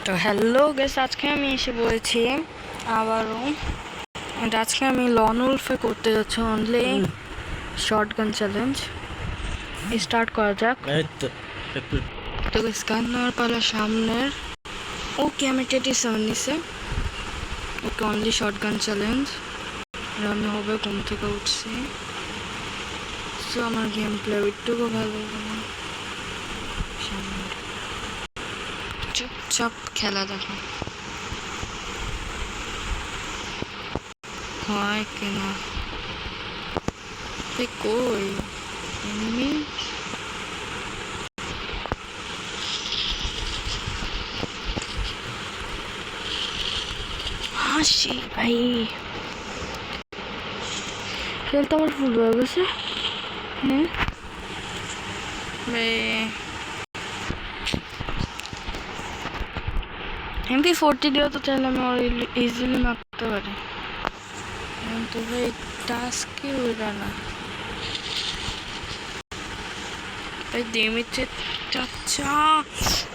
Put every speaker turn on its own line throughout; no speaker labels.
তো hello guys, আজকে আমি এসে বলেছি আবারও। আজকে আমি লন উলফে করতে যাচ্ছি অনলি শর্টগান চ্যালেঞ্জ। স্টার্ট করা যাক। তো গাইস, গান নেওয়ার পালা সামনের। ওকে, আমি টেটি7 নিছে। ওকে, অনলি শর্টগান চ্যালেঞ্জ। রান্না হবে, ঘুম থেকে উঠছি। সো আমার গেম প্লে একটুকু ভালো হবে না। চুপচাপ খেলা দেখো হয় কিনা। কই এনিমি? হাসি ভাই, খেলতে আমার ফুল হয়ে গেছে। MP40 দিয়েও তো চাইলে আমি ইজিলি মারতে পারি, কিন্তু ভাই টাস্কই ওইটা না ভাই। দেমিচ্ছে চাচা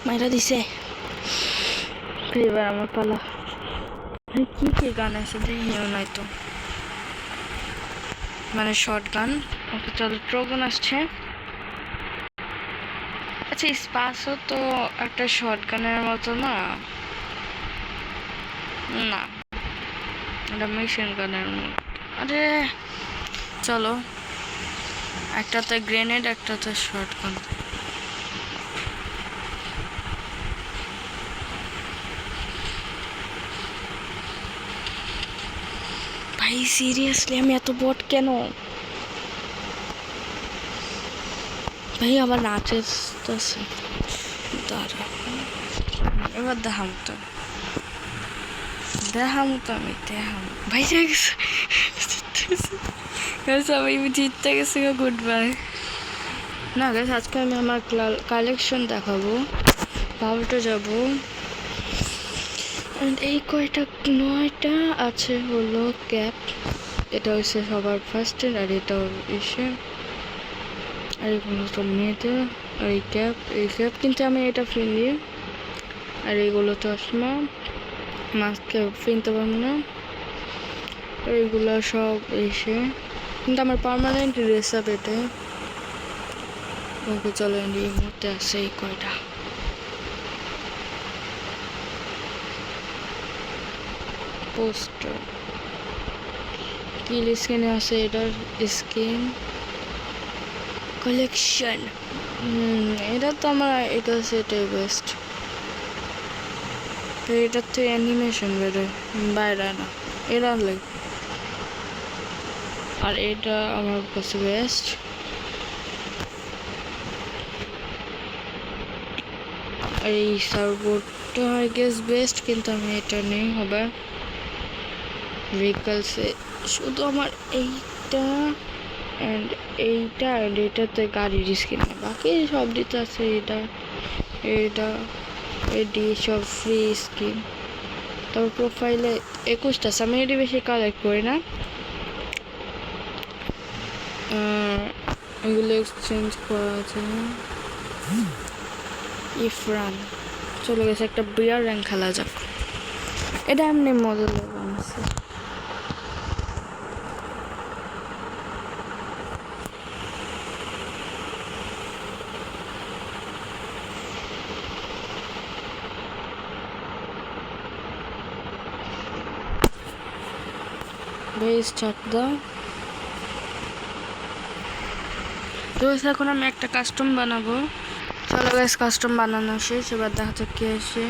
মাইরা দিছে। এবার আমার পালা। কি কি গান আছে দেখিও নাই তো, মানে শর্ট গান। ওকে চলো, ট্রোগন আসছে। আচ্ছা, স্পাসও তো একটা শর্ট গানের মতো না? না, এটা মেশিন গানের মতো। আরে চলো, একটাতে গ্রেনেড, একটাতে শর্ট গান। ভাই সিরিয়াসলি আমি এত বট কেন ভাই? আবার নাচে আসতেছে। দাঁড়া, এবার দেখাম তো আমি দেখাম ভাই। সবাই জিততে গেছে। গুড বাই না গেছে। আজকে আমি আমার কালেকশন দেখাবো, পাউটা যাবো। এই কয়টা 9টা আছে হলো ক্যাপ। এটা হচ্ছে সবার ফার্স্টের, আর এটা এসে, আর এগুলো তো মেয়েদের। আর এই ক্যাপ কিন্তু আমি এটা ফিনি। আর এইগুলো তো চশমা, মাস্কে কিনতে পারবো না। এইগুলো সব এসে, কিন্তু আমার পার্মানেন্ট ড্রেস আপ এটা। ওকে চলো, এই মুহূর্তে আছে এই কয়টা। পোস্টার কিল স্কিনে আছে, এটার স্কিন কালেকশন। এটা তো আমার, এটা হচ্ছে এটাই বেস্ট। এটার তো অ্যানিমেশন বেরোয়, বাইরে না এটা লাইক। আর এটা আমার কাছে বেস্ট। আর এই সার্ভবোর্ডটা আই গেস বেস্ট, কিন্তু আমি এটা নেই হবে ভেহিকলসে। শুধু আমার এইটা অ্যান্ড এইটা অ্যান্ড এটাতে গাড়ির স্কিন, বাকি সব দিতে আছে। এটা এডি সব ফ্রি স্কিন। তারপর প্রোফাইলে 21টা আছে। আমি এটি বেশি কালেক্ট করি না, এগুলো এক্সচেঞ্জ করা আছে। ইফরান চলে গেছে। একটা বিয়ার র্যাঙ্ক খেলা যাক। এটা এমনি মজা আছে। বেশ চাট দাও। তো এখন আমি একটা কাস্টম বানাবো। চলো গাইস, কাস্টম বানানো শেষ। এবার দেখা যাক কে আসে,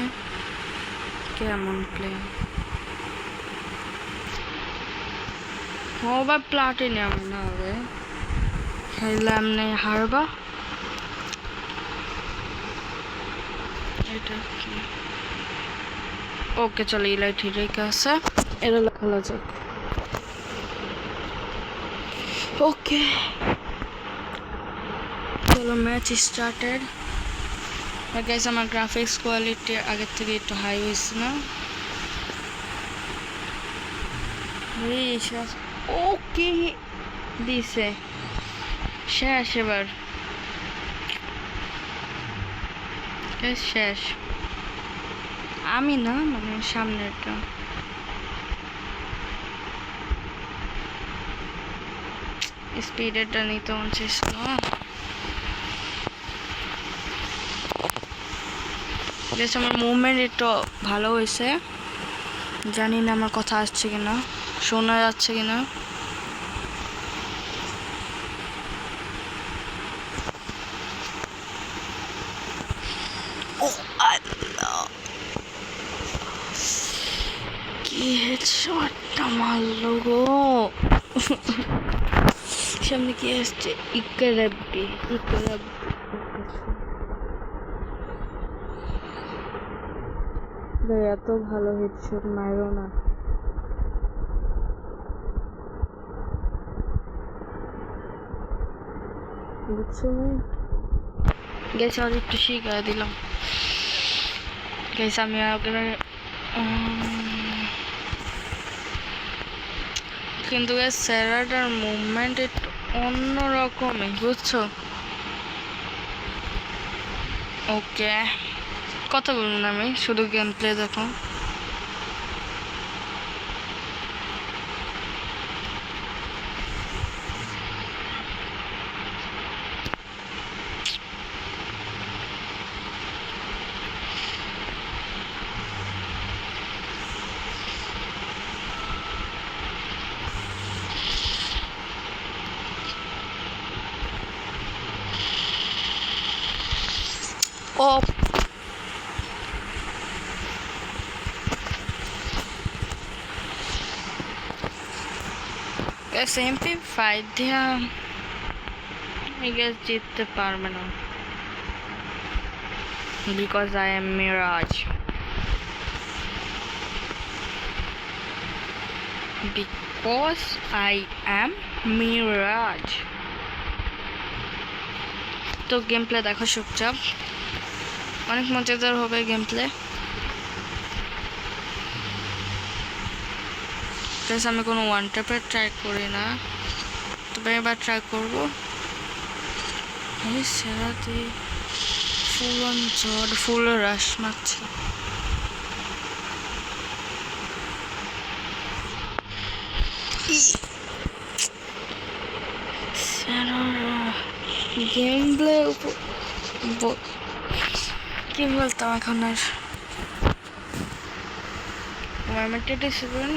কেমন প্লে হবে। প্লাটিনাম না হবে, খেললে এমনি হারবা। এটা কি? ওকে চলো, ইলাইট হিরেকে আছে, এটা খেলা যাক। ওকে চলো, ম্যাচ স্টার্টেড। গাইস, আমার গ্রাফিক্স কোয়ালিটি আগের থেকে একটু হাই হয়েছে না? ওকে দিছে শেষ। এবার শেষ। আমি না, মানে সামনেরটা। স্পিডেরটা নিতে মন চাইছিল। বেশ আমার মুভমেন্ট একটু ভালো হয়েছে। জানি না আমার কথা আসছে কিনা, শোনা যাচ্ছে কিনা। ও আল্লাহ, কি হেডশটটা মারলো গো। সামনে কি আসছে? ইকরাব্বি এত ভালো হেডশট মারো না। বুঝছো গেছে, আর একটু শিখাই দিলাম গেছে। আমি আগে কিন্তু স্যারাটার মুভমেন্ট একটু অন্যরকমই, বুঝছো? ওকে, কথা বলুন, আমি শুধু গেম প্লে দেখো। ও এমপি ফাইট দিয়া জিততে পারবে না, because I am Miraj. Because I am Miraj. তো গেম প্লে দেখো চুপচাপ, অনেক মজাদার হবে গেম প্লে। আমি কোনো ওয়ান ট্যাপে ট্রাই করি না, তবে এবার ট্রাই করবো। সেরাতে ফুল অন ঝড়, ফুল রাশ মারছে। গেম প্লে কি বলতাম এখন আর। M87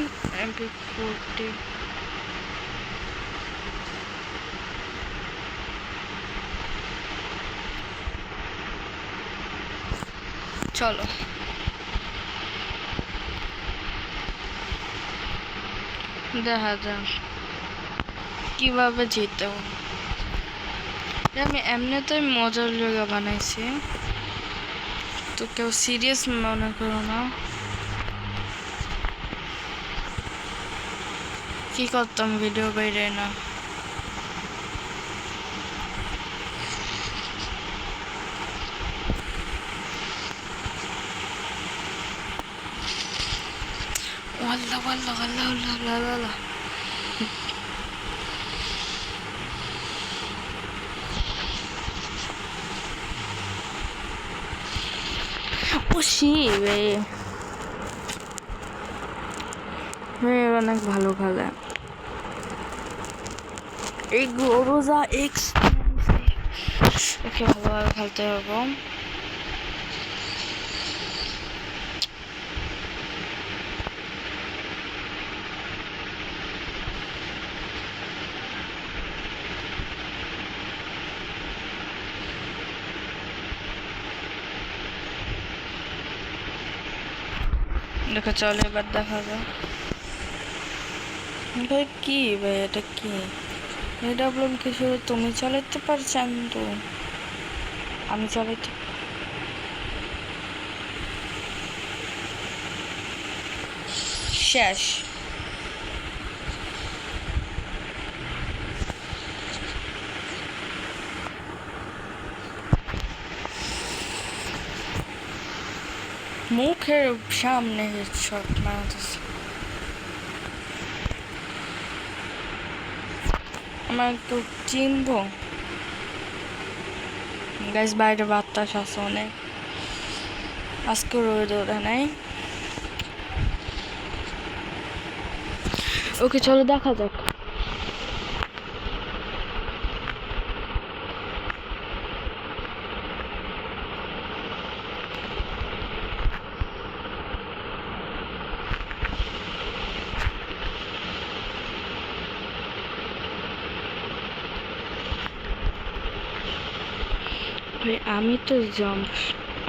MP40 চলো দেখা যাক কিভাবে জিতে। আমি এমনিতেই মজার জায়গা বানাইছি, তো কেউ সিরিয়াস মনে করো না। কি করতাম ভিডিও বাইরে না, আল্লাহ আল্লাহ আল্লাহ আল্লাহ আল্লাহ আল্লাহ। ও শিবে অনেক ভালো খেলে এই গরুজা এক্স। ওকে ভালোভাবে খেলতে হবে। দেখো চলো এবার দেখা যায়। ভাই কি ভাই, এটা কি? এটা বললাম কিছু তুমি চালাতে পারছেন তো, আমি চালাইতে শেষ। মুখের সামনে হেডশট মারতেছে। আমার একটু চিনবো গাইস, বাইরে বাতাস আছে অনেক। আজকে রোদ ওঠে নাই। ওকে চলো দেখা যাক।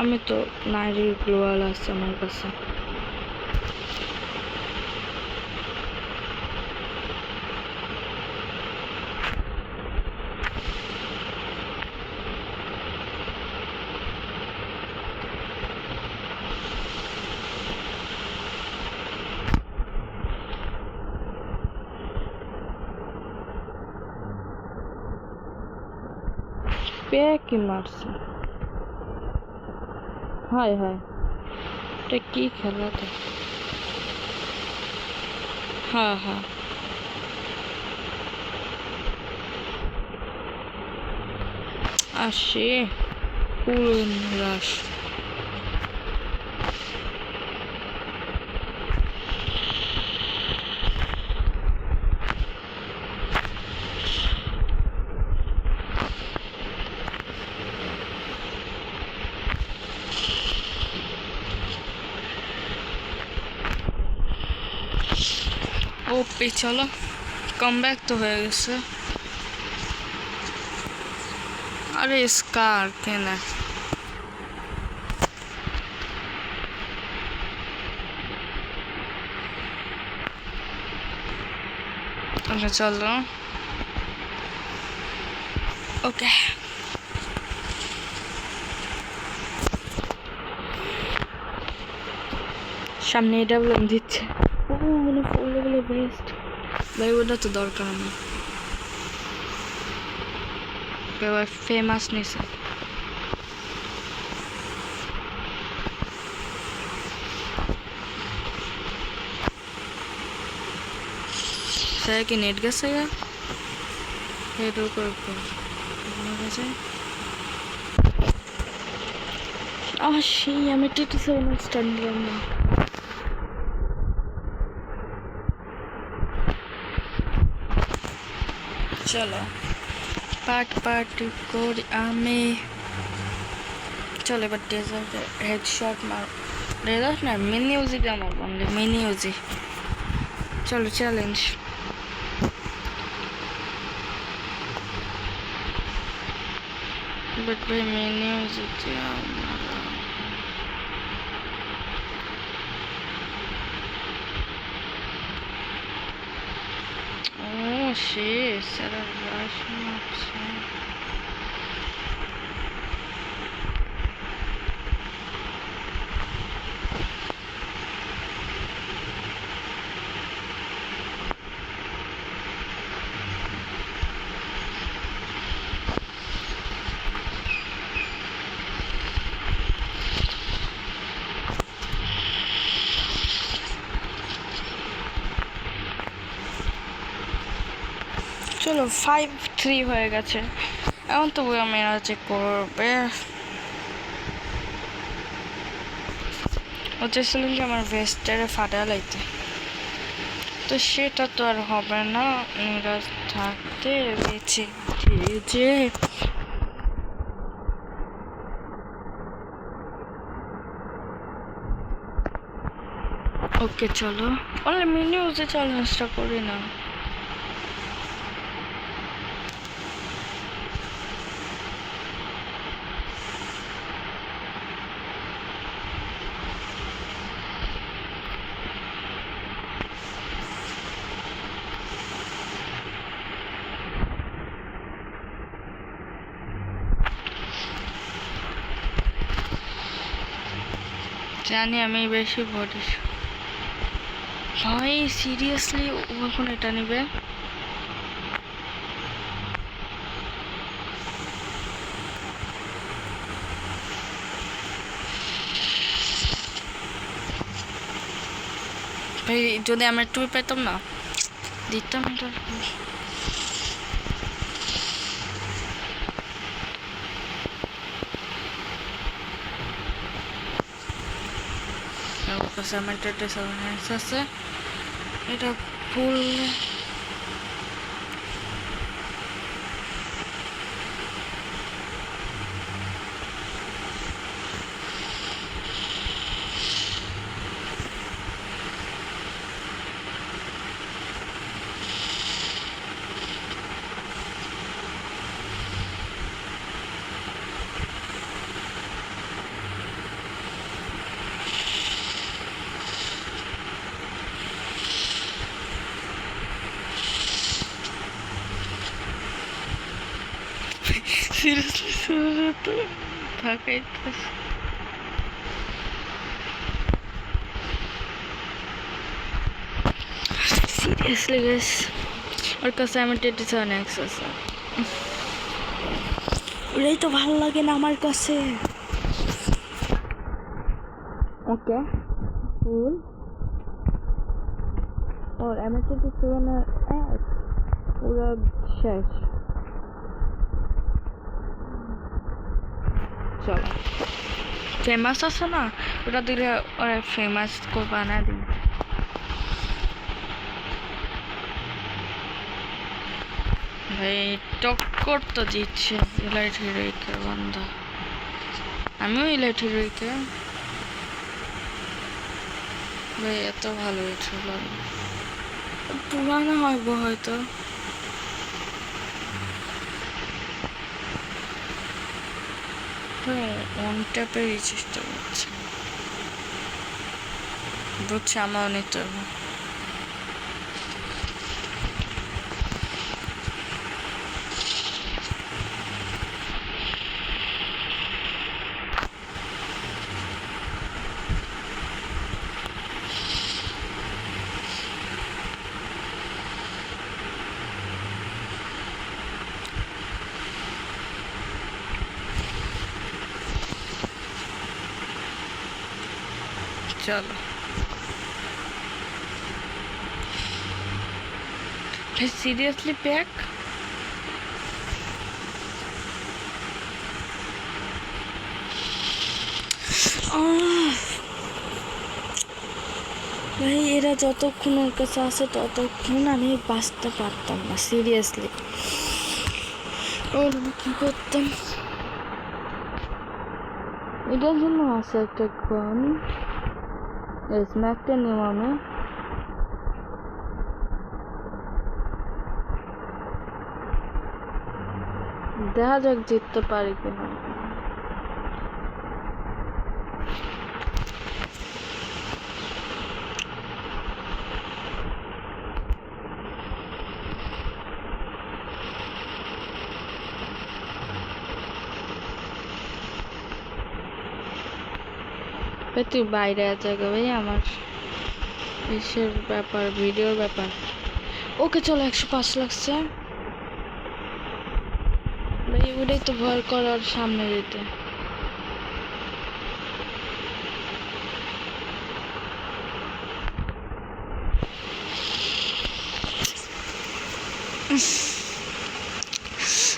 আমি তো নারী গ্লোয়াল আছে আমার কাছে। কি মারছে? হায় হায়, এটা কি খেলাতে? হ্যাঁ হ্যাঁ, আসে পুরো নিরাশ। ওপি চলো, কামব্যাক তো হয়ে গেছে। আরে স্কার কেনা, চলো ওকে। সামনে এটা দিচ্ছে। ও মনে পড়লে বলে বেস্ট ভাই, ওটা তো দরকার নেই। এবার ফেমাস নিছে। স্যার কি নেট গেছে গা? হেডও করবো গেছে। সেই আমি টি7 স্টার নিলাম না। চলো পার্টি করি আমি। চলো এবার ডেজার্টে হেডশট মার। ডেজার্ট না, মিনি ইউজি আমার বন্ধু, মিনি ইউজি। চলো চ্যালেঞ্জ। বাট ভাই মিনি ইউজিতে সে সারা রাশ মারছে। চলো 5-3 হয়ে গেছে। এখন তো মেয়েরা যে করবে, ও চেয়েছিলেন যে আমার ভেস্টারে ফাটা লাইতে, তো সেটা তো আর হবে না। নিরাজ থাকতে বেঁচে যে ওকে চলো অনলি মিনি ইউজে চ্যালেঞ্জটা করি না। জানি আমি বেশি বডি। ভাই সিরিয়াসলি ও এখন এটা নেবে? ভাই যদি আমরা টুই পেতাম না দিতাম এটা। আমার কাছে আমার টেটেসাউন্স আছে, এটা ফুল সিরিয়াসলি শুরু তো থাকাইতেছে। সিরিয়াসলি গাইস, ওর কাছে আমার টেটেসাউন্স আছে, ওটাই তো ভালো লাগে না আমার কাছে। ওকে ফুল ওর আমার টেটেসাউন্স পুরো শেষ। চলো ফেমাস আছে না, ওটা দিলে ওরা ফেমাস করবা না দিন। ভাই টক্কর তো দিচ্ছে ইলাইট হিরোইকের বান্দা, আমিও ইলাইট হিরোইকে ভাই এত ভালো ছিল, পুরানো হইব হয়তো। অন ট্যাপেরই চেষ্টা করছে, বুঝছে আমারও নিতে হবে। চলো সিরিয়াসলি প্যাক ভাই, এরা যতক্ষণ ওর কাছে আসে ততক্ষণ আমি বাঁচতে পারতাম না সিরিয়াসলি। ওর আমি কি করতাম, এটার জন্য আছে একটা গান স্ম্যাকটা নেব আমি। দেখা যাক জিততে পারি কিনা। তুই বাইরে আছে ভাই, আমার ইসের ব্যাপার, ভিডিওর ব্যাপার। ওকে চলো 105 লাগছে ভাই, ওটাই তো ভয় করার সামনে যেতে।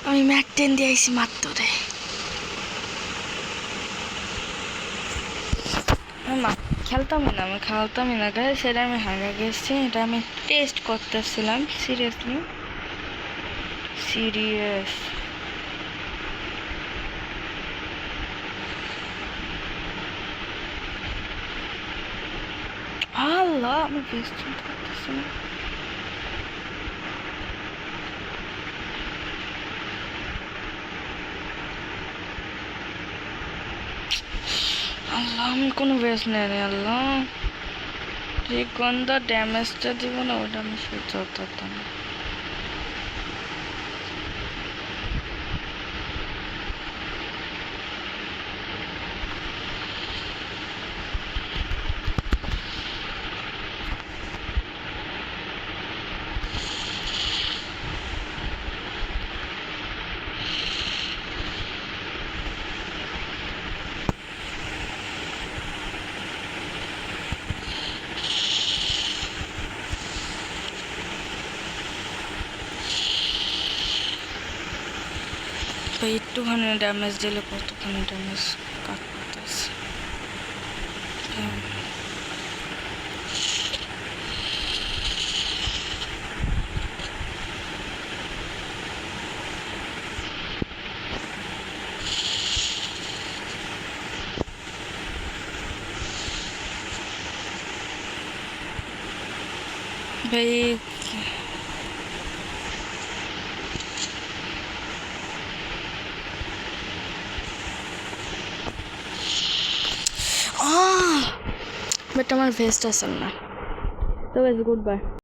আমি ম্যাক 10 দিয়ে আইসি মাত্র রে, খেলতামই না, আমি খেলতামই না গায়ে, সেটা আমি হারিয়ে গেছি। এটা আমি টেস্ট করতেছিলাম সিরিয়াসলি, সিরিয়াস। আল্লাহ আমি বেশ চিন্তা করতেছি না। আল্লাহ আমি কোনো বেশ নেই রে আল্লাহ, যে গন্ধা ড্যামেজটা দিব না ওটা আমি সহ্য করতাম না। তো একটুখানি ড্যামেজ দিলে কতখানি ড্যামেজ কাটতেছে। ভাই বাট আমার ভেস্ট আসল না। তো গুড বাই।